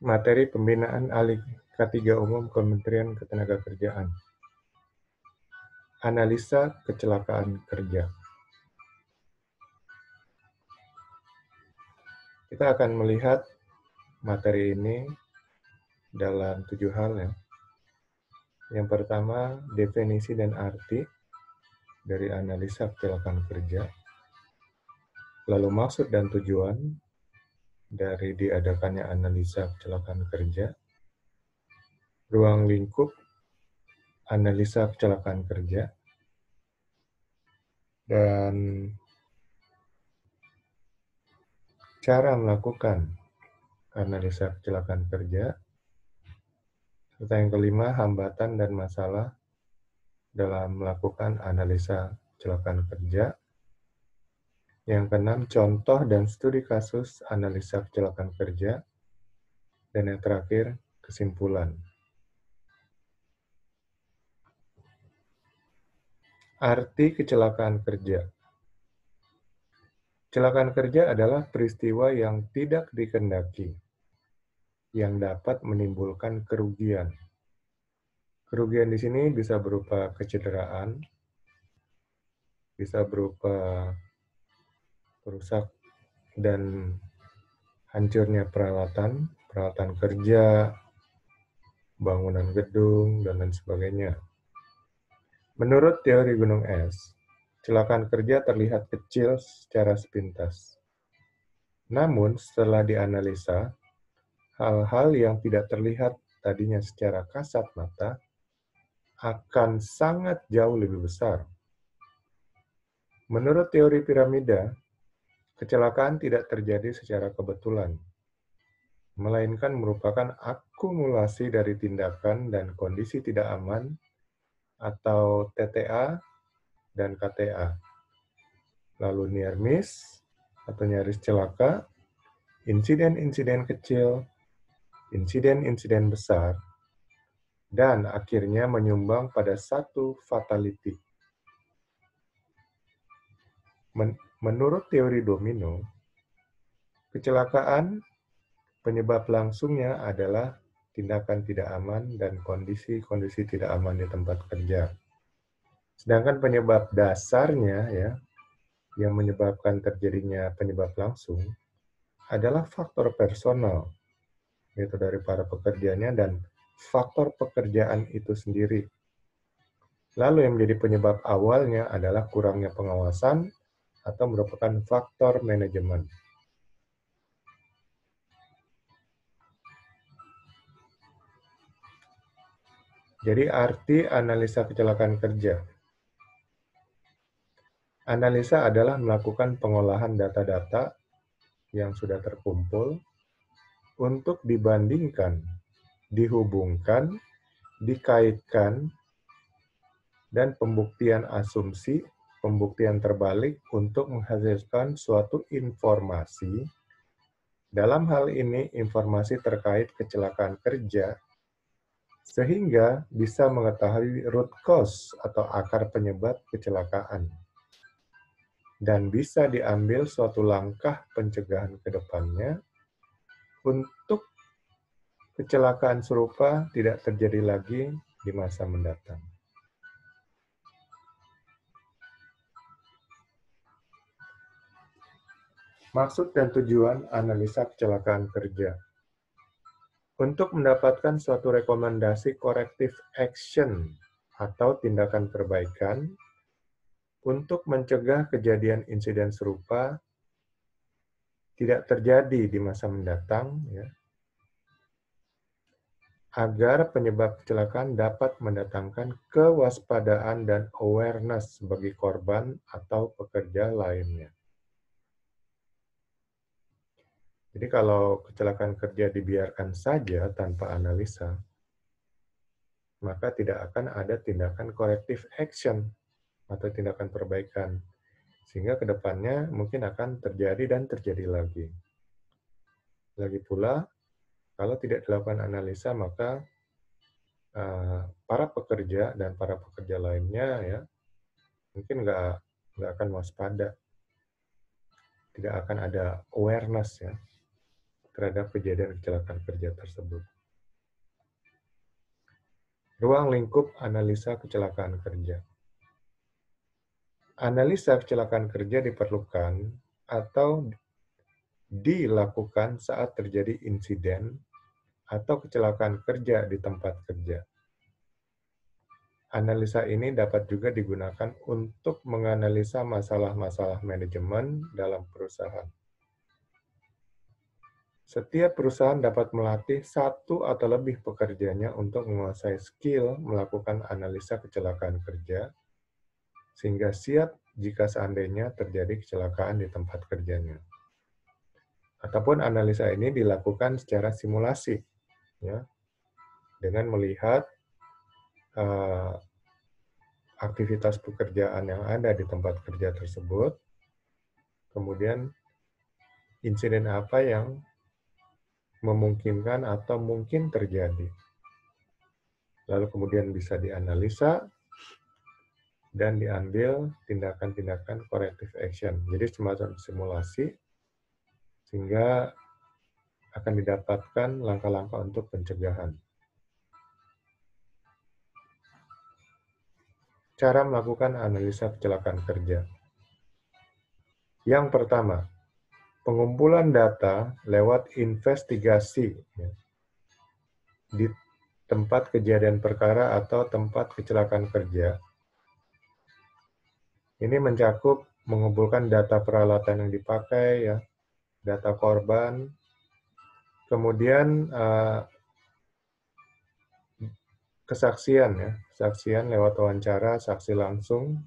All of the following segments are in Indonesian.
Materi pembinaan ahli K3 Umum Kementerian Ketenagakerjaan. Analisa kecelakaan kerja. Kita akan melihat materi ini dalam 7 hal ya. Yang pertama, definisi dan arti dari analisa kecelakaan kerja. Lalu maksud dan tujuan dari diadakannya analisa kecelakaan kerja. Ruang lingkup analisa kecelakaan kerja. Dan cara melakukan analisa kecelakaan kerja. Serta yang kelima, hambatan dan masalah dalam melakukan analisa kecelakaan kerja. Yang keenam, contoh dan studi kasus analisa kecelakaan kerja. Dan yang terakhir, kesimpulan. Arti kecelakaan kerja. Kecelakaan kerja adalah peristiwa yang tidak dikehendaki, yang dapat menimbulkan kerugian. Kerugian di sini bisa berupa kecederaan, bisa berupa rusak dan hancurnya peralatan kerja, bangunan gedung, dan lain sebagainya. Menurut teori gunung es, kecelakaan kerja terlihat kecil secara sepintas. Namun, setelah dianalisa, hal-hal yang tidak terlihat tadinya secara kasat mata akan sangat jauh lebih besar. Menurut teori piramida, kecelakaan tidak terjadi secara kebetulan, melainkan merupakan akumulasi dari tindakan dan kondisi tidak aman atau TTA dan KTA. Lalu near miss atau nyaris celaka, insiden-insiden kecil, insiden-insiden besar, dan akhirnya menyumbang pada satu fatality. Menurut teori domino, kecelakaan penyebab langsungnya adalah tindakan tidak aman dan kondisi-kondisi tidak aman di tempat kerja. Sedangkan penyebab dasarnya ya, yang menyebabkan terjadinya penyebab langsung adalah faktor personal, yaitu dari para pekerjanya dan faktor pekerjaan itu sendiri. Lalu yang menjadi penyebab awalnya adalah kurangnya pengawasan atau merupakan faktor manajemen. Jadi arti analisa kecelakaan kerja. Analisa adalah melakukan pengolahan data-data yang sudah terkumpul untuk dibandingkan, dihubungkan, dikaitkan, dan pembuktian asumsi, pembuktian terbalik untuk menghasilkan suatu informasi. Dalam hal ini, informasi terkait kecelakaan kerja, sehingga bisa mengetahui root cause atau akar penyebab kecelakaan. Dan bisa diambil suatu langkah pencegahan ke depannya untuk kecelakaan serupa tidak terjadi lagi di masa mendatang. Maksud dan tujuan analisa kecelakaan kerja. Untuk mendapatkan suatu rekomendasi corrective action atau tindakan perbaikan untuk mencegah kejadian insiden serupa tidak terjadi di masa mendatang, ya, agar penyebab kecelakaan dapat mendatangkan kewaspadaan dan awareness bagi korban atau pekerja lainnya. Jadi kalau kecelakaan kerja dibiarkan saja tanpa analisa, maka tidak akan ada tindakan corrective action atau tindakan perbaikan. Sehingga ke depannya mungkin akan terjadi dan terjadi lagi. Lagi pula, kalau tidak dilakukan analisa, maka para pekerja dan para pekerja lainnya ya mungkin nggak akan waspada, tidak akan ada awareness ya. terhadap kejadian kecelakaan kerja tersebut. Ruang lingkup analisa kecelakaan kerja. Analisa kecelakaan kerja diperlukan atau dilakukan saat terjadi insiden atau kecelakaan kerja di tempat kerja. Analisa ini dapat juga digunakan untuk menganalisa masalah-masalah manajemen dalam perusahaan. Setiap perusahaan dapat melatih satu atau lebih pekerjanya untuk menguasai skill melakukan analisa kecelakaan kerja, sehingga siap jika seandainya terjadi kecelakaan di tempat kerjanya. Ataupun analisa ini dilakukan secara simulasi, ya, dengan melihat aktivitas pekerjaan yang ada di tempat kerja tersebut, kemudian insiden apa yang memungkinkan atau mungkin terjadi. Lalu kemudian bisa dianalisa dan diambil tindakan-tindakan corrective action. Jadi semacam simulasi sehingga akan didapatkan langkah-langkah untuk pencegahan. Cara melakukan analisa kecelakaan kerja. Yang pertama, pengumpulan data lewat investigasi di tempat kejadian perkara atau tempat kecelakaan kerja. Ini mencakup mengumpulkan data peralatan yang dipakai, ya, data korban, kemudian kesaksian, ya, kesaksian lewat wawancara, saksi langsung,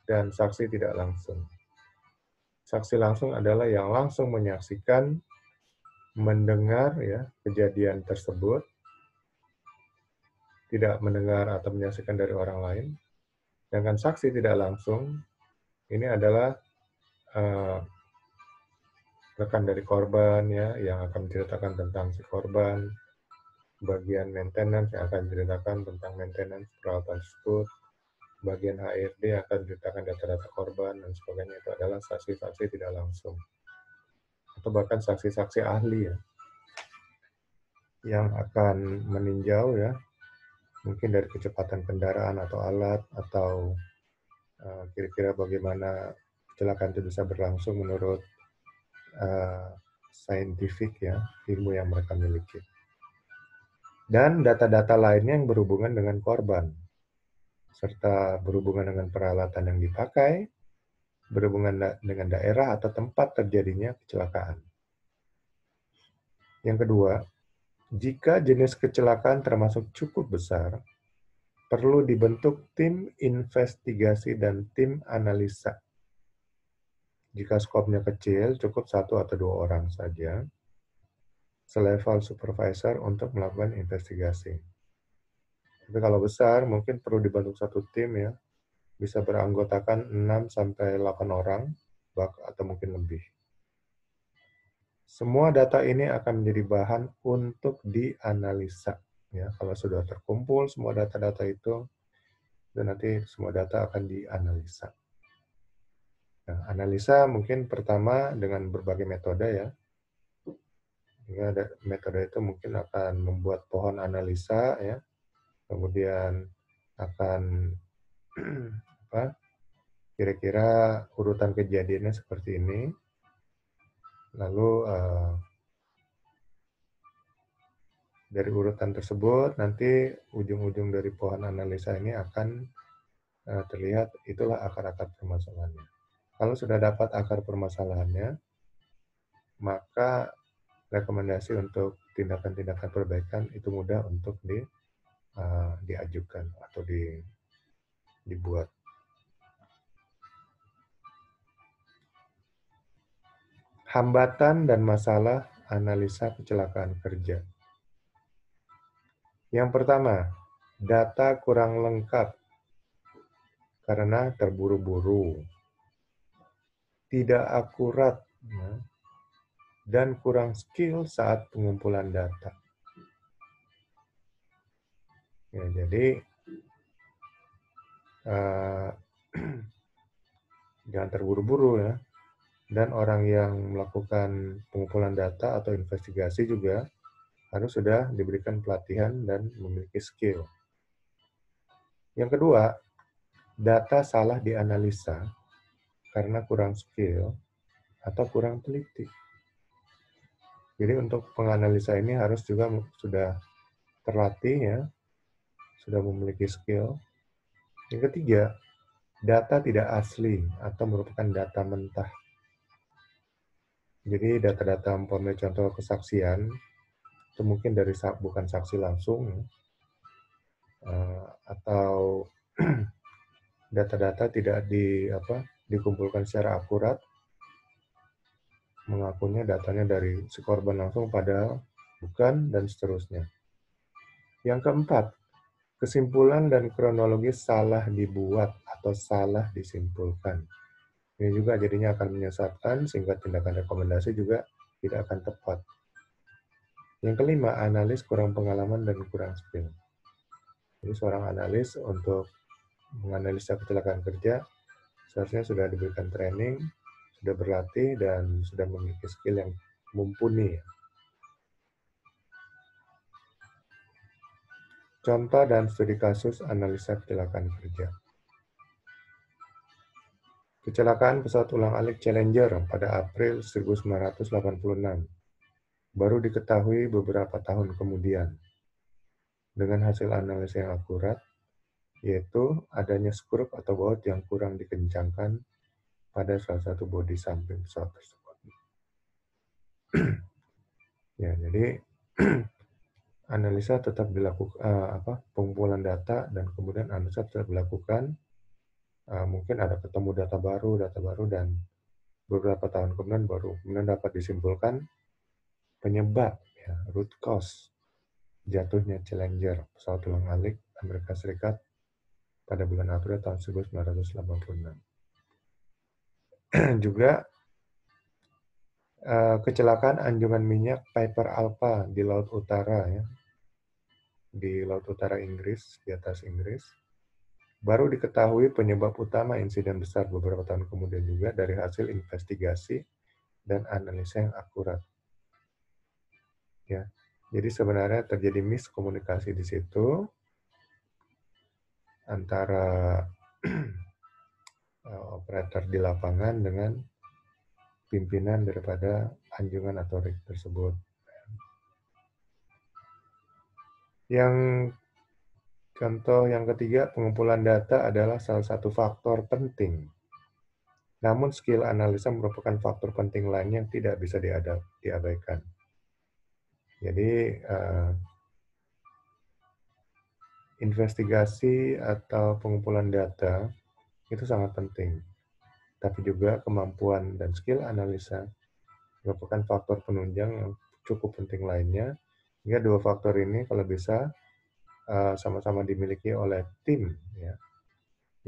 dan saksi tidak langsung. Saksi langsung adalah yang langsung menyaksikan, mendengar, ya, kejadian tersebut, tidak mendengar atau menyaksikan dari orang lain. Sedangkan saksi tidak langsung, ini adalah rekan dari korban, ya, yang akan menceritakan tentang si korban, bagian maintenance yang akan menceritakan tentang maintenance peralatan tersebut, bagian HRD akan menceritakan data-data korban, dan sebagainya. Itu adalah saksi-saksi tidak langsung. Atau bahkan saksi-saksi ahli, ya, yang akan meninjau, ya, mungkin dari kecepatan kendaraan atau alat, atau kira-kira bagaimana kecelakaan itu bisa berlangsung menurut saintifik, ya, ilmu yang mereka miliki. Dan data-data lainnya yang berhubungan dengan korban, serta berhubungan dengan peralatan yang dipakai, berhubungan dengan daerah atau tempat terjadinya kecelakaan. Yang kedua, jika jenis kecelakaan termasuk cukup besar, perlu dibentuk tim investigasi dan tim analisa. Jika skopnya kecil, cukup 1 atau 2 orang saja, selevel supervisor untuk melakukan investigasi. Tapi kalau besar, mungkin perlu dibentuk satu tim, ya, bisa beranggotakan 6-8 orang, atau mungkin lebih. Semua data ini akan menjadi bahan untuk dianalisa. Ya, kalau sudah terkumpul semua data-data itu, dan nanti semua data akan dianalisa. Nah, analisa mungkin pertama dengan berbagai metode, ya. Ya, metode itu mungkin akan membuat pohon analisa, ya. Kemudian akan kira-kira urutan kejadiannya seperti ini. Lalu dari urutan tersebut nanti ujung-ujung dari pohon analisa ini akan terlihat itulah akar-akar permasalahannya. Kalau sudah dapat akar permasalahannya, maka rekomendasi untuk tindakan-tindakan perbaikan itu mudah untuk diajukan atau dibuat. Hambatan dan masalah analisa kecelakaan kerja. Yang pertama, data kurang lengkap karena terburu-buru, tidak akurat, ya, dan kurang skill saat pengumpulan data. Ya, jadi jangan terburu-buru, ya. Dan orang yang melakukan pengumpulan data atau investigasi juga harus sudah diberikan pelatihan dan memiliki skill. Yang kedua, data salah dianalisa karena kurang skill atau kurang teliti. Jadi untuk penganalisa ini harus juga sudah terlatih ya, sudah memiliki skill. Yang ketiga, data tidak asli atau merupakan data mentah. Jadi data-data umpamanya contoh kesaksian itu mungkin dari bukan saksi langsung atau data-data tidak dikumpulkan secara akurat, mengakunya datanya dari si korban langsung padahal bukan, dan seterusnya. Yang keempat, kesimpulan dan kronologis salah dibuat atau salah disimpulkan. Ini juga jadinya akan menyesatkan sehingga tindakan rekomendasi juga tidak akan tepat. Yang kelima, analis kurang pengalaman dan kurang skill. Jadi seorang analis untuk menganalisa kecelakaan kerja seharusnya sudah diberikan training, sudah berlatih, dan sudah memiliki skill yang mumpuni. Contoh dan studi kasus analisa kecelakaan kerja. Kecelakaan pesawat ulang-alik Challenger pada April 1986 baru diketahui beberapa tahun kemudian. Dengan hasil analisa yang akurat, yaitu adanya skrup atau baut yang kurang dikencangkan pada salah satu bodi samping pesawat tersebut. Ya, jadi analisa tetap dilakukan, pengumpulan data dan kemudian analisa tetap dilakukan. Mungkin ada ketemu data baru dan beberapa tahun kemudian dapat disimpulkan penyebab, ya, root cause jatuhnya Challenger pesawat ulang-alik Amerika Serikat pada bulan April tahun 1986. Juga kecelakaan anjungan minyak Piper Alpha di Laut Utara, ya, di Laut Utara Inggris, di atas Inggris, baru diketahui penyebab utama insiden besar beberapa tahun kemudian juga dari hasil investigasi dan analisa yang akurat. Ya, jadi sebenarnya terjadi miskomunikasi di situ antara operator di lapangan dengan pimpinan daripada anjungan atau rig tersebut. Yang contoh yang ketiga, pengumpulan data adalah salah satu faktor penting. Namun skill analisa merupakan faktor penting lain yang tidak bisa diabaikan. Jadi investigasi atau pengumpulan data itu sangat penting. Tapi juga kemampuan dan skill analisa merupakan faktor penunjang yang cukup penting lainnya. Hingga dua faktor ini kalau bisa sama-sama dimiliki oleh tim, ya,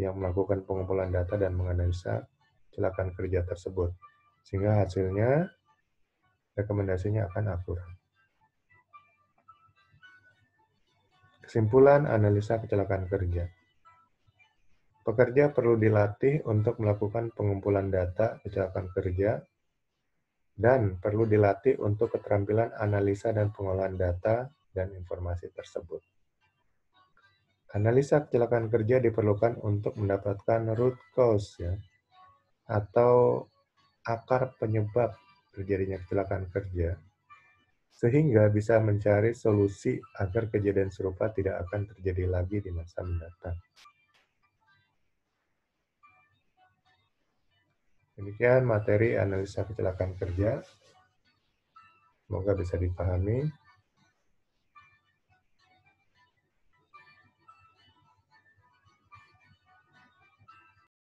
yang melakukan pengumpulan data dan menganalisa kecelakaan kerja tersebut. Sehingga hasilnya, rekomendasinya akan akurat. Kesimpulan analisa kecelakaan kerja. Pekerja perlu dilatih untuk melakukan pengumpulan data kecelakaan kerja dan perlu dilatih untuk keterampilan analisa dan pengolahan data dan informasi tersebut. Analisa kecelakaan kerja diperlukan untuk mendapatkan root cause, ya, atau akar penyebab terjadinya kecelakaan kerja, sehingga bisa mencari solusi agar kejadian serupa tidak akan terjadi lagi di masa mendatang. Demikian materi analisa kecelakaan kerja. Semoga bisa dipahami.